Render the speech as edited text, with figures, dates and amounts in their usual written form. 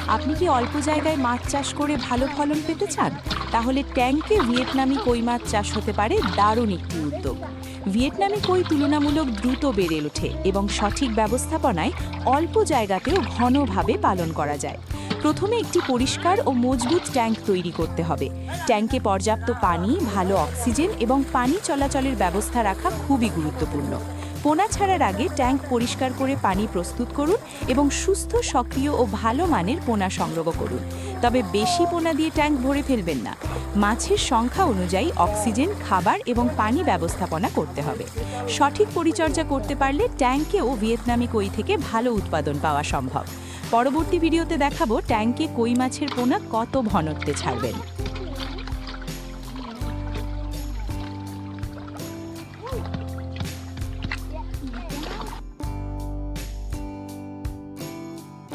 আপনি কি অল্প জায়গায় মাছ চাষ করে ভালো ফলন পেতে চান? তাহলে ট্যাঙ্কে ভিয়েতনামি কই মাছ চাষ হতে পারে দারুণ একটি উদ্যোগ। ভিয়েতনামি কই তুলনামূলক দ্রুত বেড়ে ওঠে এবং সঠিক ব্যবস্থাপনায় অল্প জায়গাতেও ঘনভাবে পালন করা যায়। প্রথমে একটি পরিষ্কার ও মজবুত ট্যাঙ্ক তৈরি করতে হবে। ট্যাঙ্কে পর্যাপ্ত পানি, ভালো অক্সিজেন এবং পানি চলাচলের ব্যবস্থা রাখা খুবই গুরুত্বপূর্ণ। পোনা ছাড়ার আগে ট্যাঙ্ক পরিষ্কার করে পানি প্রস্তুত করুন এবং সুস্থ, সক্রিয় ও ভালো মানের পোনা সংগ্রহ করুন। তবে বেশি পোনা দিয়ে ট্যাঙ্ক ভরে ফেলবেন না। মাছের সংখ্যা অনুযায়ী অক্সিজেন, খাবার এবং পানি ব্যবস্থাপনা করতে হবে। সঠিক পরিচর্যা করতে পারলে ট্যাঙ্কে ও ভিয়েতনামি কই থেকে ভালো উৎপাদন পাওয়া সম্ভব। পরবর্তী ভিডিওতে দেখাবো ট্যাঙ্কে কই মাছের পোনা কত ঘনত্বে ছাড়বেন।